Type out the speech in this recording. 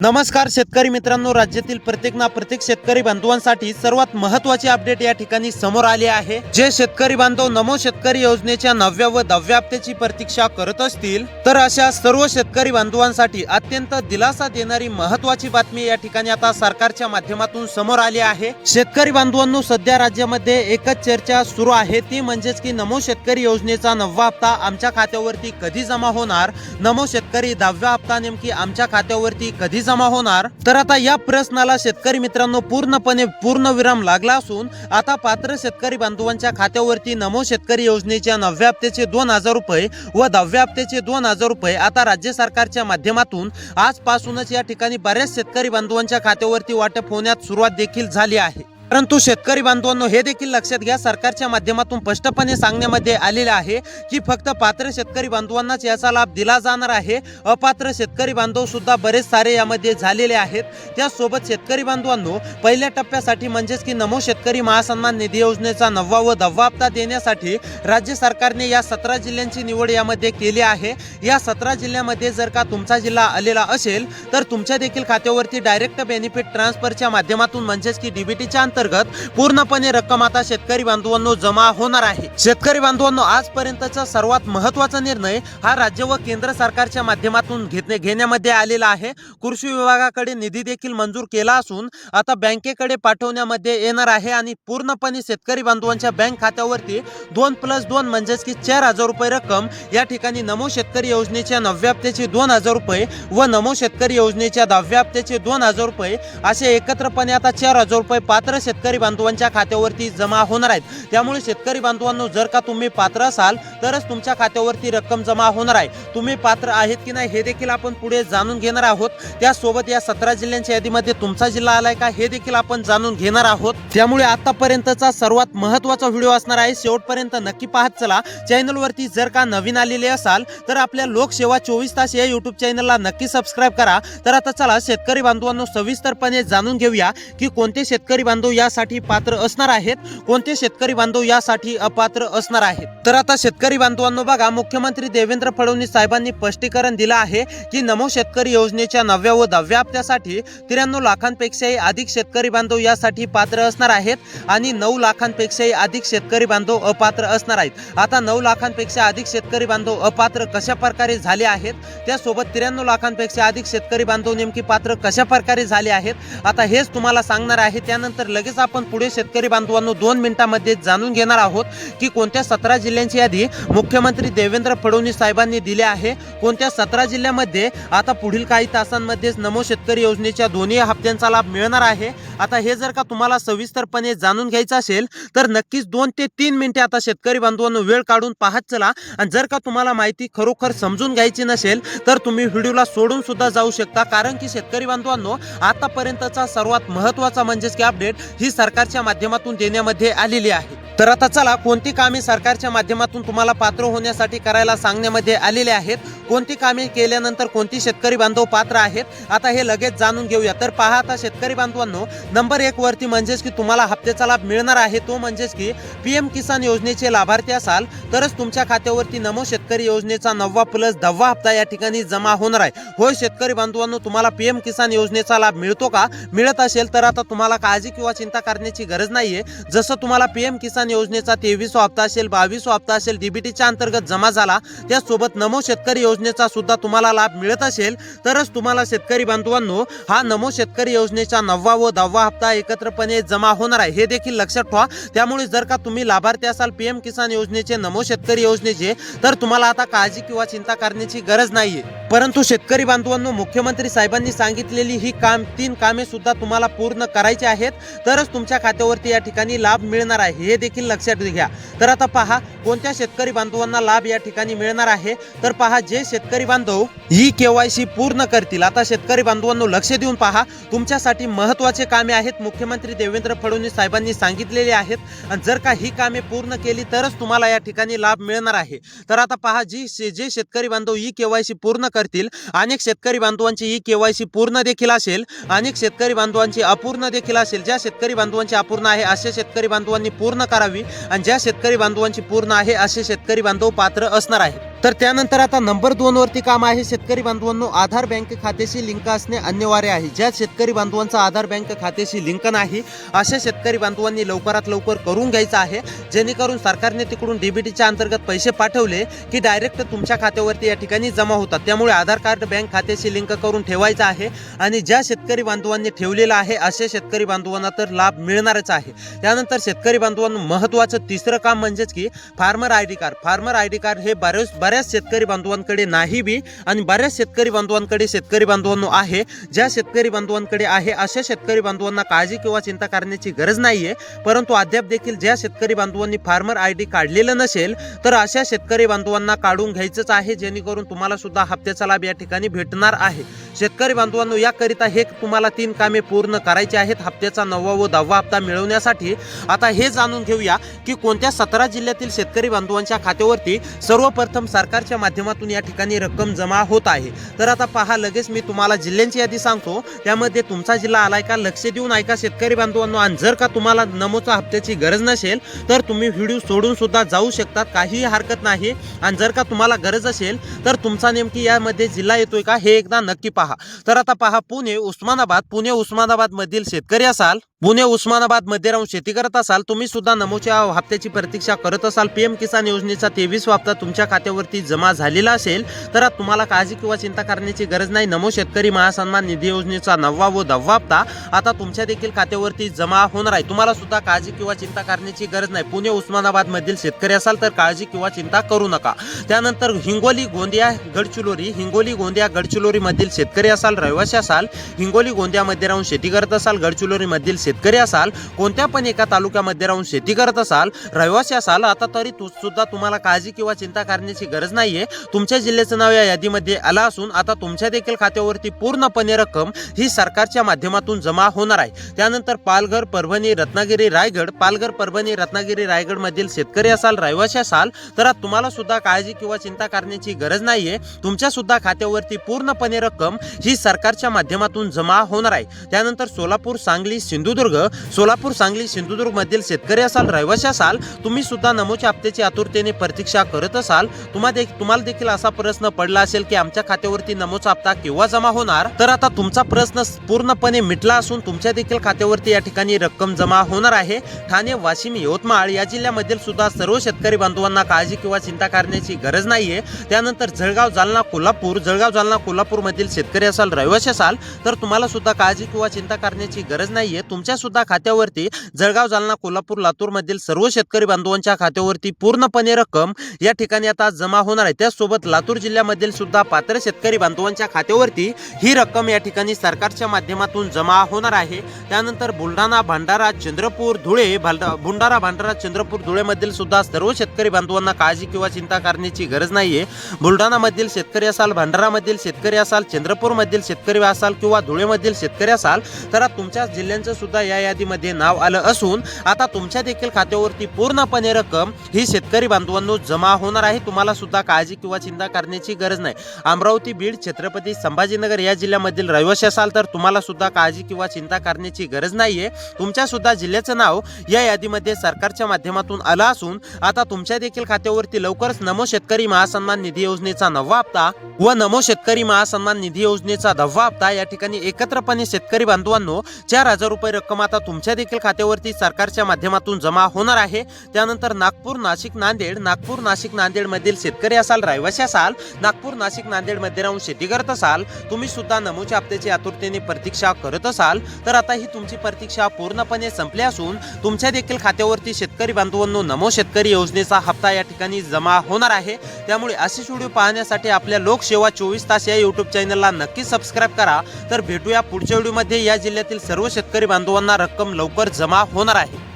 नमस्कार शेतकरी मित्रांनो, राज्यातील प्रत्येक शेतकरी बांधवांसाठी सर्वात महत्त्वाची अपडेट या ठिकाणी समोर आली आहे। जे शेतकरी बांधव नमो शेतकरी योजनेच्या 9व्या व 10व्या हप्त्याची प्रतीक्षा करत असतील तर अशा सर्व शेतकरी बांधवांसाठी अत्यंत दिलासा देणारी महत्त्वाची बातमी या ठिकाणी आता सरकारच्या माध्यमातून समोर आली आहे। शेतकरी बांधवांनो, सध्या राज्यामध्ये एकच चर्चा सुरू आहे, ती म्हणजेच की नमो शेतकरी योजनेचा 9वा हप्ता आमच्या खात्यावरती कधी जमा होणार, नमो शेतकरी 10व्या हप्ता नेमकी आमच्या खात्यावरती कधी जमा होणार। तर आता या प्रश्नाला शेतकरी मित्रांनो पूर्णपणे पूर्णविराम लागला असून आता पात्र शेतकरी बांधवांच्या खात्यावरती नमो शेतकरी योजनेच्या 9व्या हप्त्याचे 2000 रुपये व 10व्या हप्त्याचे 2000 रुपये आता राज्य सरकारच्या माध्यमातून आजपासूनच या ठिकाणी बऱ्याच शेतकरी बांधवांच्या खात्यावरती वाटप होण्यास सुरुवात देखील झाली आहे। परंतु शेतकरी बांधवांनो, हे देखील लक्षात घ्या, सरकारच्या माध्यमातून स्पष्टपणे सांगण्यामध्ये आलेले आहे की फक्त पात्र शेतकरी बांधवांनाच याचा लाभ दिला जाणार आहे। अपात्र शेतकरी बांधव सुद्धा बरेच सारे यामध्ये झालेले आहेत। त्यासोबत शेतकरी बांधवांनो, पहिल्या टप्प्यासाठी म्हणजेच की नमो शेतकरी महासन्मान निधी योजनेचा 9वा व 10वा हप्ता देण्यासाठी राज्य सरकारने या 17 जिल्ह्यांची निवड यामध्ये केली आहे। या 17 जिल्ह्यामध्ये जर का तुमचा जिल्हा आलेला असेल तर तुमच्या देखील खात्यावरती डायरेक्ट बेनिफिट ट्रान्सफरच्या माध्यमातून म्हणजेच की डीबीटीच्या पूर्णपणे रक्कम आता शेतकरी बांधवांनो जमा होणार आहे। शेतकरी बांधवांनो, आजपर्यंतचा सर्वात महत्त्वाचा निर्णय हा राज्य व केंद्र सरकारच्या माध्यमातून घेण्यामध्ये आलेला आहे। कृषी विभागाकडे निधी देखील मंजूर केला असून आता बँकेकडे पाठवण्यामध्ये येणार आहे आणि पूर्णपणे शेतकरी बांधवांच्या बँक खात्यावरती 2+2 म्हणजेच की 4000 रुपये रक्कम या ठिकाणी नमो शेतकरी योजनेच्या 9व्या हप्त्याचे 2000 रुपये व नमो शेतकरी योजनेच्या 10व्या हप्त्याचे 2000 रुपये असे एकत्रपणे आता 4000 रुपये पात्र शेतकरी बांधवांच्या खात्यावरती जमा होणार आहेत। त्यामुळे शेतकरी बांधवांनो, जर का तुम्ही पात्र असाल तरच तुमच्या खात्यावरती रक्कम जमा होणार आहे। तुम्ही पात्र आहेत की नाही हे देखील आपण पुढे जाणून घेणार आहोत। त्यासोबत या 17 जिल्ह्यांच्या यादीमध्ये तुमचा जिल्हा आलाय का हे देखील आपण जाणून घेणार आहोत। त्यामुळे आतापर्यंतचा सर्वात महत्त्वाचा व्हिडिओ असणार आहे, शेवटपर्यंत नक्की पाहत चला। चॅनलवरती जर का नवीन आलेले असाल तर आपल्या लोकसेवा 24 तास या यूट्यूब चॅनलला नक्की सबस्क्राइब करा। तर आता चला शेतकरी बांधवांनो, सविस्तरपणे जाणून घेऊया की कोणते शेतकरी बांधव यासाठी पात्र असणार आहेत, कोणते शेतकरी बांधव यासाठी अपात्र असणार आहेत। तर आता शेतकरी बांधवांनो बघा, मुख्यमंत्री देवेंद्र फडणवीस साहेबांनी स्पष्टीकरण दिलं आहे की नमो शेतकरी योजनेच्या 9व्या व 10व्या हप्त्यासाठी 93 लाखांपेक्षाही अधिक शेतकरी बांधव यासाठी पात्र असणार आहेत आणि 9 लाखांपेक्षाही अधिक शेतकरी बांधव अपात्र असणार आहेत। आता 9 लाखांपेक्षा अधिक शेतकरी बांधव अपात्र कशा प्रकारे झाले आहेत, त्यासोबत 93 लाखांपेक्षा अधिक शेतकरी बांधव नेमकी पात्र कशा प्रकारे झाले आहेत, आता हेच तुम्हाला सांगणार आहे। त्यानंतर लगेच आपण पुढे शेतकरी बांधवांनो 2 मिनिटांमध्ये जाणून घेणार आहोत की कोणत्या 17 जिल्ह्यांची यादी मुख्यमंत्री देवेंद्र फडणवीस साहेबांनी दिली आहे, कोणत्या 17 जिल्ह्यामध्ये आता पुढील काही तासांमध्येच नमो शेतकरी योजनेच्या दोन्ही हप्त्यांचा लाभ मिळणार आहे। आता हे जर का तुम्हाला सविस्तरपणे जाणून घ्यायचं असेल तर नक्कीच 2 ते 3 मिनिटे आता शेतकरी बांधवांनो वेळ काढून पाहत चला। आणि जर का तुम्हाला माहिती खरोखर समजून घ्यायची नसेल तर तुम्ही व्हिडिओला सोडून सुद्धा जाऊ शकता, कारण की शेतकरी बांधवांनो, आतापर्यंतचा सर्वात महत्त्वाचा म्हणजेच की अपडेट ही सरकारच्या माध्यमातून देण्यामध्ये आलेली आहे। तर आता चला, कोणती कामे सरकारच्या माध्यमातून तुम्हाला पात्र होण्यासाठी करायला सांगण्यामध्ये आलेले आहेत, कोणती कामे केल्यानंतर कोणती शेतकरी बांधव पात्र आहेत, आता हे लगेच जाणून घेऊया। तर पहा आता शेतकरी बांधवांनो, नंबर 1 वरती म्हणजेच की तुम्हाला हप्त्याचा लाभ मिळणार आहे, तो म्हणजेच की पीएम किसान योजनेचे लाभार्थी असाल तरच तुमच्या खात्यावरती नमो शेतकरी योजनेचा 9वा + 10वा हप्ता या ठिकाणी जमा होणार आहे। होय शेतकरी बांधवांनो, तुम्हाला पीएम किसान योजनेचा लाभ मिळतो का? मिळत असेल तर आता तुम्हाला काळजी किंवा चिंता करण्याची गरज नाहीये। जसं तुम्हाला पीएम किसान योजनेचा 23वा हप्ता असेल, 22वा हप्ता असेल, डीबीटीच्या अंतर्गत जमा झाला, त्यासोबत नमो शेतकरी योजनेचा सुद्धा तुम्हाला लाभ मिळत असेल तरच तुम्हाला शेतकरी बांधवांनो हा नमो शेतकरी योजनेचा 9वा व 10वा हप्ता एकत्रपणे जमा होणार आहे, हे देखील लक्षात ठेवा। त्यामुळे जर का तुम्ही लाभार्थी असाल पीएम किसान योजनेचे, नमो शेतकरी योजनेचे, तर तुम्हाला आता काळजी किंवा चिंता करण्याची गरज नाहीये। परंतु शेतकरी बांधवांनो, मुख्यमंत्री साहेबांनी सांगितलेली ही 3 कामे सुद्धा तुम्हाला पूर्ण करायची आहेत तरच तुमच्या खात्यावरती या ठिकाणी लाभ मिळणार आहे, हे देखील लक्षात घ्या। तर आता पहा कोणत्या शेतकरी बांधवांना लाभ या ठिकाणी मिळणार आहे। तर पहा, जे शेतकरी बांधव ही केवायसी पूर्ण करतील, आता शेतकरी बांधवांनो लक्ष देऊन पहा, तुमच्यासाठी महत्त्वाचे कामे आहेत, मुख्यमंत्री देवेंद्र फडणवीस साहेबांनी सांगितलेले आहेत आणि जर का ही कामे पूर्ण केली तरच तुम्हाला या ठिकाणी लाभ मिळणार आहे। तर आता पहा, जे शेतकरी बांधव ही केवायसी पूर्ण करतील, अनेक शेतकरी बांधवांची ही केवायसी पूर्ण देखील असेल, अनेक शेतकरी बांधवांची अपूर्ण देखील असेल। ज्या शेतकरी बांधवांची अपूर्ण आहे अशा शेतकरी बांधवांनी पूर्ण करावी आणि ज्या शेतकरी बांधवांची पूर्ण आहे असे शेतकरी बांधव पात्र असणार आहेत। तर त्यानंतर आता नंबर 2 वरती काम आहे शेतकरी बांधवांनो, आधार बँक खात्याशी लिंक असणे अनिवार्य आहे. ज्या शेतकरी बांधवांचा आधार बँक खात्याशी लिंक नाही अशा शेतकरी बांधवांनी लवकरात लवकर करून घ्यायचं आहे, जेणेकरून सरकारने तिकडून डीबीटीच्या अंतर्गत पैसे पाठवले की डायरेक्ट तुमच्या खात्यावरती या ठिकाणी जमा होतात. त्यामुळे आधार कार्ड बँक खात्याशी लिंक करून ठेवायचं आहे आणि ज्या शेतकरी बांधवांनी ठेवलेलं आहे अशा शेतकरी बांधवांना तर लाभ मिळणारच आहे. त्यानंतर शेतकरी बांधवांनो महत्त्वाचं तिसरं काम म्हणजेच की farmer I D card. Farmer I D card हे बऱ्याच शेतकरी बांधवांकडे नाही बी आणि बऱ्याच शेतकरी बांधवांकडे शेतकरी बांधवांनो आहे. ज्या शेतकरी बांधवांकडे आहे अशा शेतकरी बांधवांना काळजी किंवा चिंता करण्याची गरज नाहीये, परंतु अद्याप देखील ज्या शेतकरी बांधवांनी फार्मर आय डी काढलेलं नसेल तर अशा शेतकरी बांधवांना काढून घ्यायचंच आहे, जेणेकरून तुम्हाला सुद्धा हप्त्याचा लाभ या ठिकाणी भेटणार आहे. शेतकरी बांधवांनो याकरिता हे तुम्हाला 3 कामे पूर्ण करायची आहेत हप्त्याचा 9वा व 10वा हप्ता मिळवण्यासाठी. आता हे जाणून घेऊया की कोणत्या 17 जिल्ह्यातील शेतकरी बांधवांच्या खात्यावरती सर्वप्रथम सरकारच्या माध्यमातून या ठिकाणी रक्कम जमा होत आहे. तर आता पहा, लगेच मी तुम्हाला जिल्ह्यांची यादी सांगतो, त्यामध्ये तुमचा जिल्हा आलाय का लक्ष देऊन ऐका शेतकरी बांधवांनो. आणि जर का तुम्हाला नमोच्या हप्त्याची गरज नसेल तर तुम्ही व्हिडिओ सोडून सुद्धा जाऊ शकतात, काहीही हरकत नाही. आणि जर का तुम्हाला गरज असेल तर तुमचा नेमकी यामध्ये जिल्हा येतोय का हे एकदा नक्की पहा. तर आता पहा, पुणे उस्मानाबाद मधील शेतकरी असाल, पुणे उस्मानाबाद मध्ये राहून शेती करत असाल, तुम्ही सुद्धा नमोच्या हप्त्याची प्रतीक्षा करत असाल, पीएम किसान योजनेचा 23वा हप्ता तुमच्या खात्यावरती जमा झालेला असेल तर तुम्हाला काळजी किंवा चिंता करण्याची गरज नाही. नमो शेतकरी महासन्मान निधी योजनेचा 9वा व 10वा हप्ता आता तुमच्या देखील खात्यावरती जमा होणार आहे. तुम्हाला सुद्धा काळजी किंवा चिंता करण्याची गरज नाही. पुणे उस्मानाबाद मधील शेतकरी असाल तर काळजी किंवा चिंता करू नका. त्यानंतर हिंगोली गोंदिया गडचिरोली मधील शेतकरी असाल, रहिवासी असाल, हिंगोली गोंदियामध्ये राहून शेती करत असाल, गडचिरोली मधील शेतकरी असाल, कोणत्या पण एका तालुक्यामध्ये राहून शेती करत असाल, रहिवासी असाल, आता तरी सुद्धा तुम्हाला काळजी किंवा चिंता करण्याची गरज नाहीये. तुमच्या जिल्ह्याचं नाव या यादीमध्ये आलं असून आता तुमच्या देखील खात्यावरती पूर्णपणे रक्कम ही सरकारच्या माध्यमातून जमा होणार आहे. त्यानंतर पालघर, परभणी, रत्नागिरी, रायगड मधील शेतकरी असाल, रहिवासी असाल तर तुम्हाला सुद्धा काळजी किंवा चिंता करण्याची गरज नाहीये. तुमच्या सुद्धा खात्यावरती पूर्णपणे रक्कम ही सरकारच्या माध्यमातून जमा होणार आहे. त्यानंतर सोलापूर, सांगली, सिंधुदुर्ग मधील शेतकरी असाल, रहिवासी असाल, तुम्ही सुद्धा नमोच्या हप्त्याची आतुरतेने प्रतीक्षा करत असाल. तुम्हाला देखील असा प्रश्न पडला असेल की आमच्या खात्यावरती नमोचा हप्ता केव्हा जमा होणार, तर आता तुमचा प्रश्न पूर्णपणे मिटला असून तुमच्या देखील खात्यावरती या ठिकाणी रक्कम जमा होणार आहे. ठाणे, वाशिम, यवतमाळ या जिल्ह्यामधील सुद्धा सर्व शेतकरी बांधवांना काळजी किंवा चिंता करण्याची गरज नाहीये. त्यानंतर जळगाव, जालना, कोल्हापूर मधील शेतकरी असाल, रहिवासी असाल तर तुम्हाला सुद्धा काळजी किंवा चिंता करण्याची गरज नाहीये. तुमच्या सुद्धा खात्यावरती जळगाव, जालना, कोल्हापूर, लातूर मधील सर्व शेतकरी बांधवांच्या खात्यावरती पूर्णपणे रक्कम या ठिकाणी आता जमा होणार आहे. त्याचसोबत लातूर जिल्ह्यामधील सुद्धा पात्र शेतकरी बांधवांच्या खात्यावरती ही रक्कम या ठिकाणी सरकारच्या माध्यमातून जमा होणार आहे. त्यानंतर बुलढाणा, भंडारा, चंद्रपूर, धुळे मधील सुद्धा सर्व शेतकरी बांधवांना काळजी किंवा चिंता करण्याची गरज नाहीये. बुलढाणा मधील शेतकरी असाल, भंडारा मधील शेतकरी असाल, चंद्रपूर मधील शेतकरी असाल किंवा धुळे मधील शेतकरी असाल तर तुमच्या जिल्ह्यांचं सुद्धा या यादीमध्ये नाव आलं असून आता तुमच्या देखील खात्यावरती पूर्णपणे रक्कम ही शेतकरी बांधवांनो जमा होणार आहे. तुम्हाला सुद्धा काळजी किंवा चिंता करण्याची गरज नाही. अमरावती, बीड, छत्रपती संभाजीनगर या जिल्ह्यामधील रहिवासी असाल तर तुम्हाला सुद्धा काळजी किंवा चिंता करण्याची गरज नाहीये. तुमच्या सुद्धा जिल्ह्याचं नाव या यादीमध्ये सरकारच्या माध्यमातून आलं असून आता तुमच्या देखील खात्यावरती लवकरच नमो शेतकरी महासन्मान निधी योजनेचा 9वा हप्ता व नमो शेतकरी महासन्मान निधी योजनेचा 10वा हप्ता या ठिकाणी एकत्रपणे शेतकरी बांधवांनो 4,000 रुपये रक्कम आता तुमच्या देखील खात्यावरती सरकारच्या माध्यमातून जमा होणार आहे. त्यानंतर नागपूर, नाशिक, नांदेड मधील शेतकरी असाल, रहिवासी असाल, नागपूर, नाशिक, नांदेड मध्ये राहून शेती करत असाल, तुम्ही सुद्धा नमोच्या हप्त्याची आतुरतेने प्रतीक्षा करत असाल तर आता ही तुमची प्रतीक्षा पूर्णपणे संपली असून तुमच्या देखील खात्यावरती शेतकरी बांधवांनो नमो शेतकरी योजनेचा हप्ता या ठिकाणी जमा होणार आहे. त्यामुळे असे व्हिडिओ पाहण्यासाठी आपल्या लोकसेवा 24 तास या YouTube चॅनलला नक्की सबस्क्राईब करा. तर भेटूया पुढच्या व्हिडिओमध्ये. या जिल्ह्यातील सर्व शेतकरी बांधवांना रक्कम लवकर जमा होणार आहे.